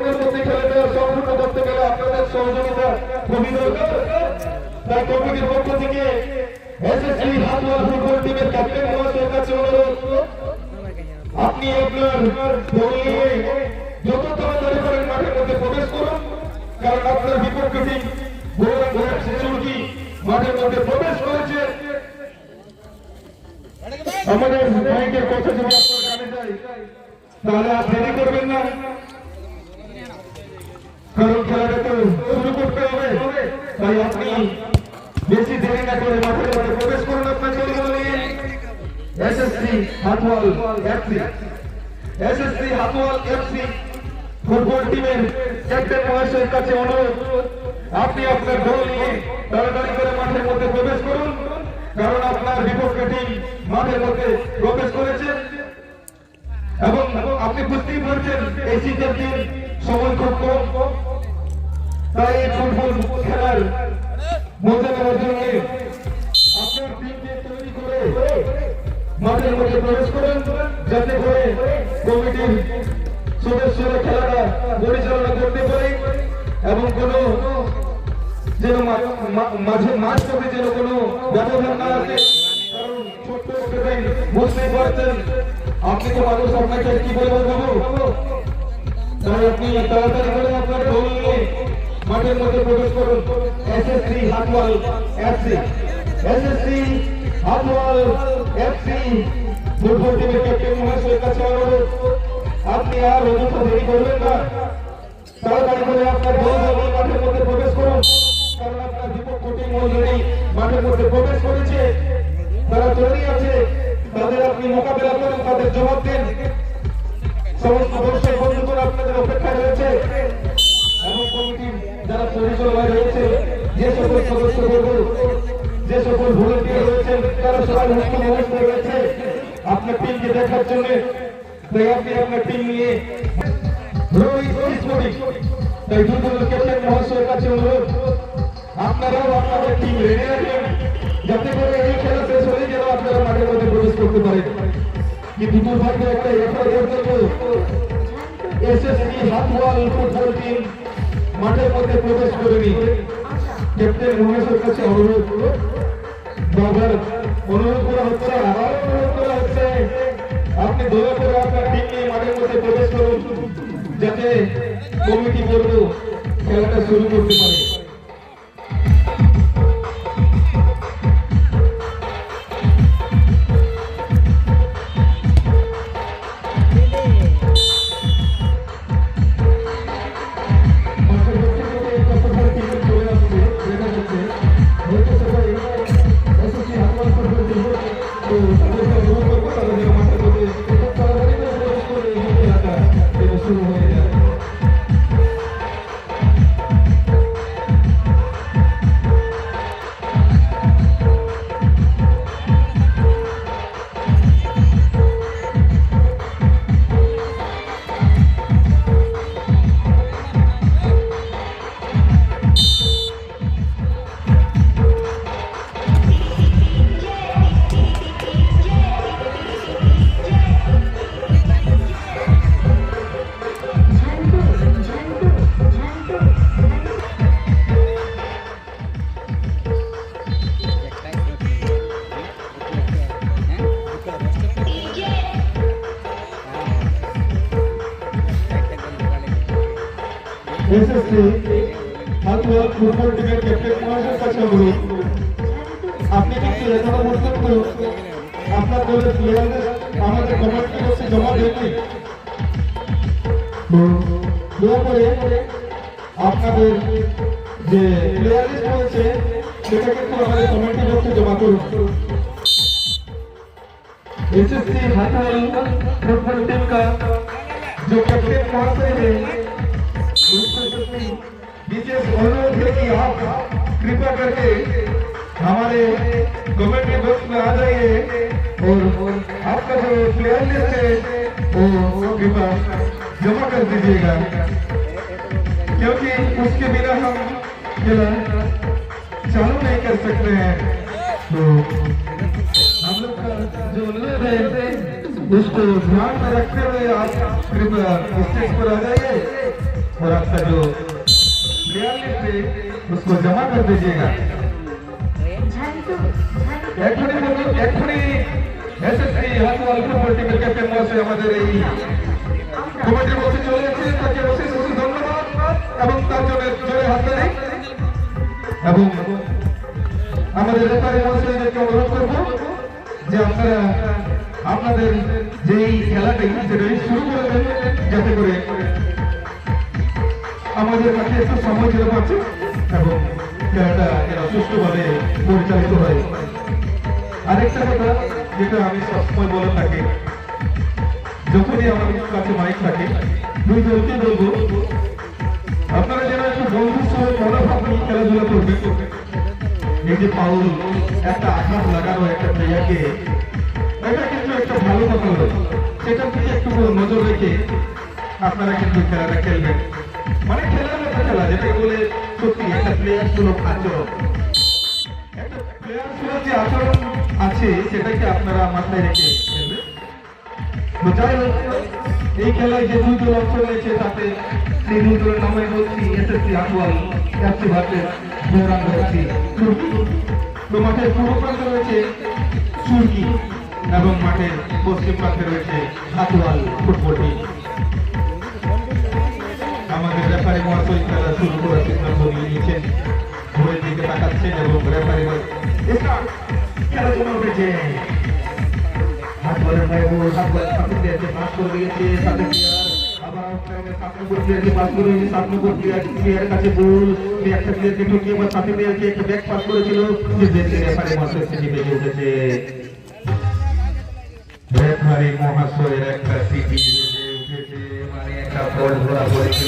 খেলাটা সম্পূর্ণ করতে গেলে আপনাদের সহযোগিতা খুবই দরকার। তাই কমিটির পক্ষ থেকে এসএসসি হাতওয়াল ফুটবল টিমের ক্যাপ্টেন মহাশয়ের কাছে অনুরোধ, আপনি আপনার দল নিয়ে যত তাড়াতাড়ি পারেন মাঠের মধ্যে প্রবেশ করুন, কারণ আপনার বিপক্ষ টিম চুরকি মাঠের মধ্যে প্রবেশ করেছে। আমাদের মাইকের কথা যদি আপনার কানে যায় তাহলে আর দেরি করবেন না, কারণ খেলাটা তো শুরু করতে হবে। তাই আপনি বেশি দেরি না করে মাঠের মধ্যে প্রবেশ করুন আপনার দল নিয়ে। SSC Hatwal FC, SSC Hatwal FC football টিমের ক্যাপ্টেন মহাশয়ের কাছে অনুরোধ, আপনি আপনার দল নিয়ে তাড়াতাড়ি করে মাঠের মধ্যে প্রবেশ করুন, কারণ আপনার বিপক্ষ টিম মাঠের মধ্যে প্রবেশ করেছে। এবং আপনি বুঝতেই পারছেন এই শীতের দিন সময় খুব কম, তাই এই ফুটবল খেলার মজা নেওয়ার জন্য আপনার টিমকে তৈরি করে মাঠের মধ্যে প্রবেশ করেন, যাতে করে কমিটির সদস্যরা খেলাটা পরিচালনা করতে পারে এবং কোনো যেন মাঝ পথে যেন কোনো ব্যবধান না আসে। কারণ ছোট্ট বুঝতেই পারছেন, আপনি তো মানুষ, আপনাকে কি বলে বলবো, তাই আপনি তাড়াতাড়ি করে আপনার দল নিয়ে মাঠের মধ্যে প্রবেশ করুন। SSC Hatwal FC, SSC Hatwal FC football টিমের ক্যাপ্টেন মহাশয়ের কাছে অনুরোধ, আপনি আর অযথা দেরি করবেন না, তাড়াতাড়ি করে আপনার দল নিয়ে মাঠের মধ্যে প্রবেশ করুন, কারণ আপনার বিপক্ষ টিম অলরেডি মাঠের মধ্যে প্রবেশ করেছে, তারা তৈরি আছে, তাদের আপনি মোকাবেলা করেন, তাদের জবাব দেন। সমস্ত দর্শক বন্ধুগণ আপনাদের অপেক্ষায় রয়েছে এবং কমিটির যারা পরিচালনায় রয়েছে, যে সকল সদস্যবর্গ, যে সকল ভলেন্টিয়ার রয়েছেন, তারা সবাই মুখ্য অবস্থায় রয়েছে আপনার টিমকে দেখার জন্য। তাই আপনি আপনার টিম নিয়ে তাই দুদলের ক্যাপ্টেন মহাশয়ের কাছে অনুরোধ, আপনারাও আপনাদের টিম রেডি রাখবেন, যাতে করে এই খেলা শেষ হয়ে গেলে আপনারা মাঠের মধ্যে প্রবেশ করতে পারেন। কিন্তু দুর্ভাগ্য একটা এসএসসি হাতওয়াল ফুটবল টিম মাঠের মধ্যে প্রবেশ করেনি। ক্যাপ্টেন মহাশয়ের কাছে অনুরোধ, বারবার অনুরোধ করা হচ্ছে, আবার অনুরোধ করা হচ্ছে, আপনি দয়া করে আপনার টিম নিয়ে মাঠের মধ্যে প্রবেশ করুন, যাতে কমিটি বলবো খেলাটা শুরু করতে পারে। এসএসসি হাতওয়াল ফুটবল টিমের ক্যাপ্টেন মহাশয়ের কাছে অনুরোধ, আপনি কিন্তু এখনো পর্যন্ত আপনার দলের প্লেয়ারদের আমাদের কমিটি বক্সে জমা দেননি। দয়া করে আপনাদের যে প্লেয়ার লিস্ট রয়েছে সেটা কিন্তু আমাদের কমিটি বক্সে জমা করুন। एसएससी हातवल फुटबॉल टीम का जो कैप्टन महाशय है, विशेष अनुरोध है कि आप कृपया करके हमारे कमेटी बॉक्स में आ जाइए और आपका जो प्लेयर लिस्ट है वो कृपया जमा कर दीजिएगा, क्योंकि उसके बिना हम खेला चालू नहीं कर सकते हैं। तो हम लोग का जो अनुरोध है उसको ध्यान में रखते हुए आप कृपया स्टेज पर आ जाइए और आपका जो प्लेयर लिस्ट है उसको जमा कर दीजिएगा। एसएससी हाथवाल फुटबल टीमेर कैप्टेन মহাশয় আমাদের এই কমিটির মধ্যে চলে এসেছেন, তাকে অশেষ অশেষ ধন্যবাদ এবং তার জন্য জোরে হাততালি। এবং আমাদের রেফারি মহাশয়দেরকে অনুরোধ করব যে আপনারা আপনাদের যেই খেলাটাই সেটাই শুরু করবেন, যাতে করে আমাদের কাছে একটু সময় দিতে পারছে এবং খেলাটা এরা সুষ্ঠুভাবে পরিচালিত হয়। আরেকটা কথা যেটা আমি সবসময় বলে থাকি, যখনই আমার কাছে মাইক থাকে দুই দলকে বলবো আপনারা যেন একটু বন্ধুর সঙ্গে মনোভাব নিয়ে খেলাধুলা করবেন। এই যে পাউল একটা আঘাত লাগানো একটা প্লেয়ারকে, এটা কিন্তু একটা ভালো কথা হলো, সেটার দিকে একটু নজর রেখে আপনারা কিন্তু খেলাটা খেলবেন। মানে খেলার মতো খেলা, যেটাকে বলে সত্যি একটা প্লেয়ার সুলভ আচরণ, একটা প্লেয়ার সুলভ যে আচরণ আছে সেটাকে আপনারা মাথায় রেখে খেলবেন। তো যাই হোক, এই খেলায় যে দুই দল অংশ নিয়েছে তাতে সেই দুই দলের নামে বলছি SSC Hatwal FC versus Gauranga FC তুর্কি। তো মাঠের পূর্ব প্রান্তে রয়েছে তুর্কি এবং মাঠের পশ্চিম প্রান্তে রয়েছে হাটওয়াল ফুটবল টিম। আমাদের রেফারি মহাশয় খেলা শুরু করার সিদ্ধান্ত নিয়ে নিয়েছেন, ঘুরের দিকে তাকাচ্ছেন এবং রেফারি খেলা শুরু হয়েছে। হাটওয়ালের মাহবুব হাটওয়াল সামনে দিয়েছে, পাস করে দিয়েছে সাথে আবার সাত নম্বর প্লেয়ারকে পাস করে দিয়েছে, 7 নম্বর প্লেয়ারের কাছে বল, একটা প্লেয়ারকে ঠকিয়ে বা সাথে প্লেয়ারকে একটা ব্যাক পাস করেছিল, যে দেখে রেফারি মহাশয় সিটি বেজে উঠেছে। রেফারি মহাশয়ের একটা সিটি বেজে উঠেছে, মানে একটা বল ধরা পড়েছে।